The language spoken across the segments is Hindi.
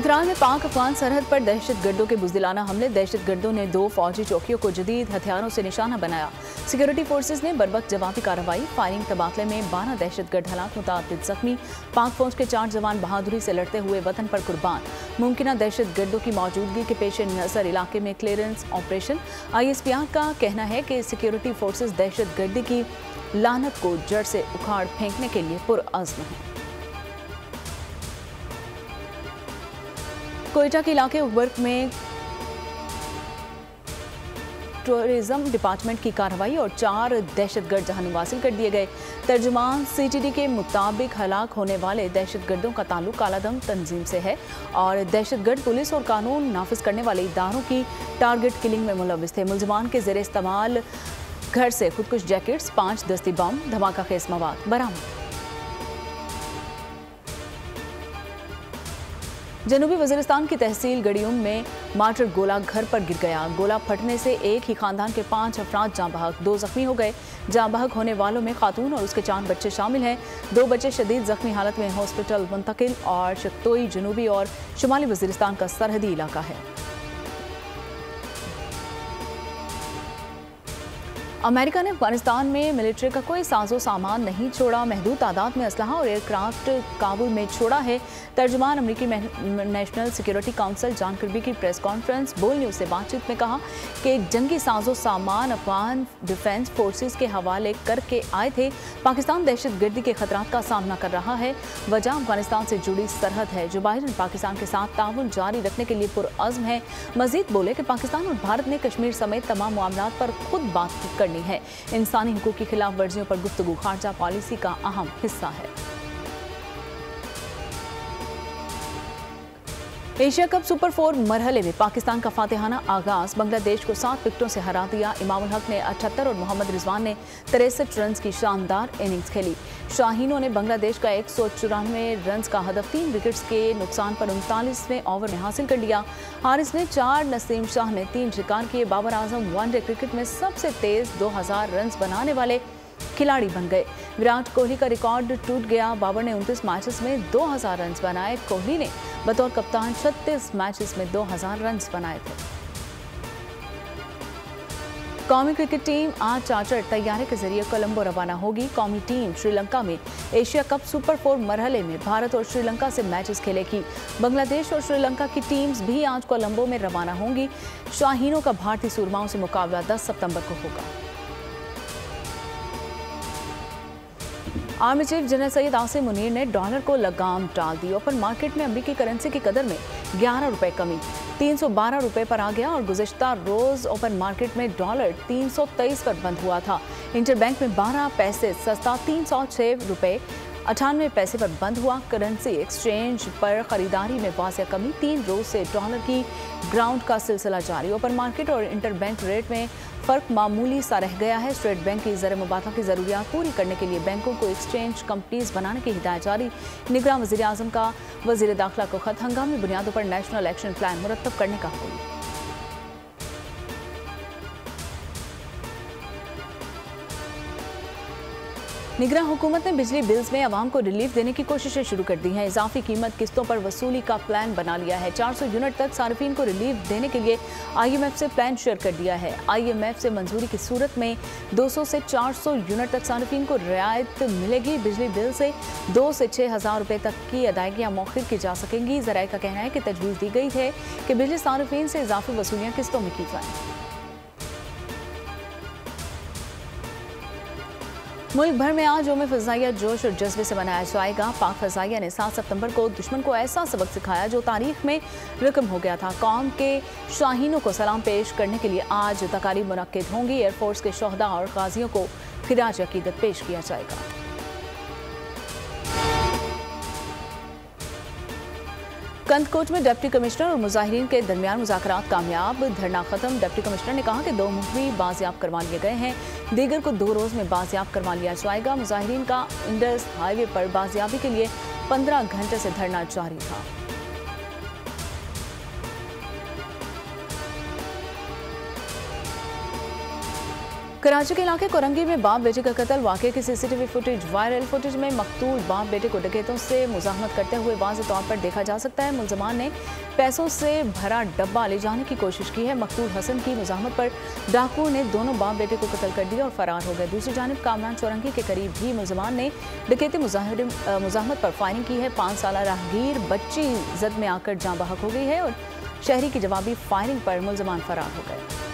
चित्राल में पाक अफगान सरहद पर दहशतगर्दों के बुज़दिलाना हमले। दहशतगर्दों ने 2 फौजी चौकियों को जदीद हथियारों से निशाना बनाया। सिक्योरिटी फोर्सेज ने बरवक्त जवाबी कार्रवाई। फायरिंग तबादले में 12 दहशतगर्द हलाक, मुताबिद जख्मी। पाक फौज के 4 जवान बहादुरी से लड़ते हुए वतन पर कुर्बान। मुमकिन दहशतगर्दों की मौजूदगी के पेश नज़र इलाके में क्लियरेंस ऑपरेशन। ISPR का कहना है कि सिक्योरिटी फोर्सेज दहशतगर्दी की लानत को जड़ से उखाड़ फेंकने के लिए पुरअज़्म हैं। कोयटा के इलाके उबर्क में टूरिज्म डिपार्टमेंट की कार्रवाई और 4 दहशतगर्द जहानुम हासिल कर दिए गए। तर्जुमान CTD के मुताबिक हलाक होने वाले दहशतगर्दों का ताल्लुक कालादम तंजीम से है और दहशतगर्द पुलिस और कानून नाफिज करने वाले इदारों की टारगेट किलिंग में मुलविस थे। मुलजमान के ज़ेरे इस्तेमाल घर से खुदकुश जैकेट्स, 5 दस्ती बम, धमाका खेज मवाद बरामद। जनूबी वज़ीरिस्तान की तहसील गड़ियुम में मार्टर गोला घर पर गिर गया। गोला फटने से एक ही खानदान के 5 अफराद जाँ बहक, 2 जख्मी हो गए। जाँ बहक होने वालों में खातून और उसके 4 बच्चे शामिल हैं। 2 बच्चे शदीद जख्मी हालत में हॉस्पिटल मुंतकिल और शक्तोई जनूबी और शुमाली वज़ीरिस्तान का सरहदी इलाका है। अमेरिका ने अफगानिस्तान में मिलिट्री का कोई साजो सामान नहीं छोड़ा। महदूद तादाद में असलहा और एयरक्राफ्ट काबुल में छोड़ा है। तर्जुमान अमरीकी नेशनल सिक्योरिटी काउंसिल जॉन किर्बी की प्रेस कॉन्फ्रेंस बोल न्यूज़ से बातचीत में कहा कि जंगी साजो सामान अफगान डिफेंस फोर्सेस के हवाले करके आए थे। पाकिस्तान दहशतगर्दी के खतरात का सामना कर रहा है। वजह अफगानिस्तान से जुड़ी सरहद है। जो बाइडन पाकिस्तान के साथ ताउन जारी रखने के लिए पुरअज़्म है। मजीद बोले कि पाकिस्तान और भारत ने कश्मीर समेत तमाम मामलात पर खुद बातचीत करनी है। इंसानी हुकूक की खिलाफ वर्जियों पर गुफ्तगू खारजा पॉलिसी का अहम हिस्सा है। एशिया कप सुपर 4 मरहले में पाकिस्तान का फातिहाना आगाज। बांग्लादेश को 7 विकेटों से हरा दिया। इमामुल हक ने 78 और मोहम्मद रिजवान ने 63 रन की शानदार इनिंग्स खेली। शाहीनों ने बांग्लादेश का 194 रन का हदफ 3 विकेट्स के नुकसान पर 39वें ओवर में हासिल कर लिया। हारिस ने 4, नसीम शाह ने 3 शिकार किए। बाबर आजम वनडे क्रिकेट में सबसे तेज 2000 रन बनाने वाले खिलाड़ी बन गए। विराट कोहली का रिकॉर्ड टूट गया। बाबर ने 29 मैचेस में 2000 रन बनाए। कोहली ने बतौर कप्तान 36 मैचेस में 2000 रन बनाए थे। कौमी क्रिकेट टीम आज चार्टर्ड तैयारे के जरिए कोलंबो रवाना होगी। कौमी टीम श्रीलंका में एशिया कप सुपर 4 मरहले में भारत और श्रीलंका से मैचेस खेलेगी। बांग्लादेश और श्रीलंका की टीम्स भी आज कोलंबो में रवाना होंगी। शाहीनों का भारतीय सूरमाओं से मुकाबला 10 सितंबर को होगा। Army chief general Syed Asim Munir ने डॉलर को लगाम डाल दी। ओपन मार्केट में अमेरिकी करेंसी की कदर में 11 रुपए कमी 312 रुपए पर आ गया और गुज़िश्ता रोज ओपन मार्केट में डॉलर 323 पर बंद हुआ था। इंटरबैंक में 12 पैसे सस्ता 306 रुपए 98 पैसे पर बंद हुआ। करेंसी एक्सचेंज पर खरीदारी में वाज़िया कमी। 3 रोज से डॉलर की ग्राउंड का सिलसिला जारी। ओपन मार्केट और इंटरबैंक रेट में फ़र्क मामूली सा रह गया है। स्टेट बैंक की ज़र मुबादला की ज़रूरियात पूरी करने के लिए बैंकों को एक्सचेंज कंपनीज बनाने की हिदायत जारी। निगरान वज़ीर आज़म का वज़ीर दाखिला को खत। हंगामी बुनियादों पर नेशनल एक्शन प्लान मुरत्तब करने का हुक्म। निगरान हुकूमत ने बिजली बिल्स में आवाम को रिलीफ देने की कोशिशें शुरू कर दी हैं। इजाफी कीमत किस्तों पर वसूली का प्लान बना लिया है। 400 यूनिट तक सार्फिन को रिलीफ देने के लिए IMF से प्लान शेयर कर दिया है। IMF से मंजूरी की सूरत में 200 से 400 यूनिट तक सार्फिन को रियायत मिलेगी। बिजली बिल से 2 से 6 हज़ार रुपये तक की अदायगियाँ मौखिर की जा सकेंगी। ज़राए का कहना है कि तजवीज़ दी गई है कि बिजली सार्फिन से इजाफी वसूलियाँ किस्तों में की जाएँ। मुल्क भर में आज यौम फ़ज़ाइया जोश और जज्बे से मनाया जाएगा। पाक फ़ज़ाइया ने 7 सितंबर को दुश्मन को ऐसा सबक सिखाया जो तारीख में रकम हो गया था। कौम के शाहीनों को सलाम पेश करने के लिए आज तकारीब मुनक्किद होंगी। एयरफोर्स के शोहदा और गाजियों को खिराज अकीदत पेश किया जाएगा। कंदकोट में डिप्टी कमिश्नर और मुजाहिरीन के दरमियान मुज़ाकरात कामयाब। धरना खत्म। डिप्टी कमिश्नर ने कहा कि 2 मुखबी बाजियाब करवा लिए गए हैं। दीगर को 2 रोज़ में बाजियाब करवा लिया जाएगा। मुजाहिरीन का इंडस हाईवे पर बाजियाबी के लिए 15 घंटे से धरना जारी था। कराची के इलाके कोरंगी में बाप बेटे का कत्ल वाक़े की सीसीटीवी फुटेज वायरल। फुटेज में मकतूल बाप बेटे को डकैतों से मुज़ाहमत करते हुए वाज़ेह तौर पर देखा जा सकता है। मुलजमान ने पैसों से भरा डब्बा ले जाने की कोशिश की है। मकतूल हसन की मुज़ाहमत पर डाकुओं ने दोनों बाप बेटे को कत्ल कर दिया और फरार हो गए। दूसरी जानिब कामरान चौरंगी के करीब भी मुलजमान ने डकैती मुज़ाहमत पर फायरिंग की है। 5 साल राहगीर बच्ची जद में आकर जाँ बहक हो गई है और शहरी की जवाबी फायरिंग पर मुलजमान फरार हो गए।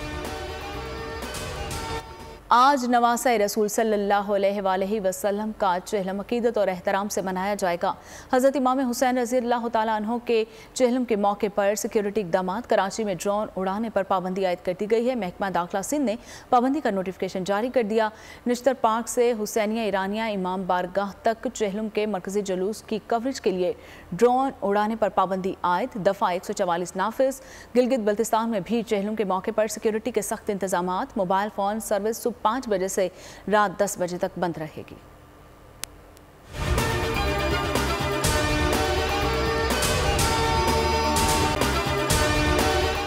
आज नवासा रसूल सल्लल्लाहु अलैहि वसल्लम का चहलम अकीदत और एहतराम से मनाया जाएगा। हज़रत इमाम हुसैन रज़ी अल्लाह तआला अन्हो के चहलम के मौके पर सिक्योरिटी इक़दाम। कराची में ड्रोन उड़ाने पर पाबंदी आयद कर दी गई है। महकमा दाखिला सिंध ने पाबंदी का नोटिफिकेशन जारी कर दिया। निश्तर पार्क से हुसैनिया ईरानिया इमाम बारगाह तक चहलम के मरकजी जुलूस की कवरेज के लिए ड्रोन उड़ाने पर पाबंदी आयद। दफ़ा 144 नाफिज। गिलगित बल्तिस्तान में भी चहलम के मौके पर सिक्योरिटी के सख्त इंतजाम। मोबाइल फ़ोन सर्विस सुबह 5 बजे से रात 10 बजे तक बंद रहेगी।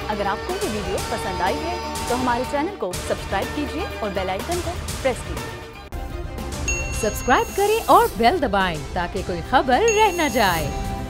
अगर आपको ये वीडियो पसंद आई है तो हमारे चैनल को सब्सक्राइब कीजिए और बेल आइकन को प्रेस कीजिए। सब्सक्राइब करें और बेल दबाएं ताकि कोई खबर रह न जाए।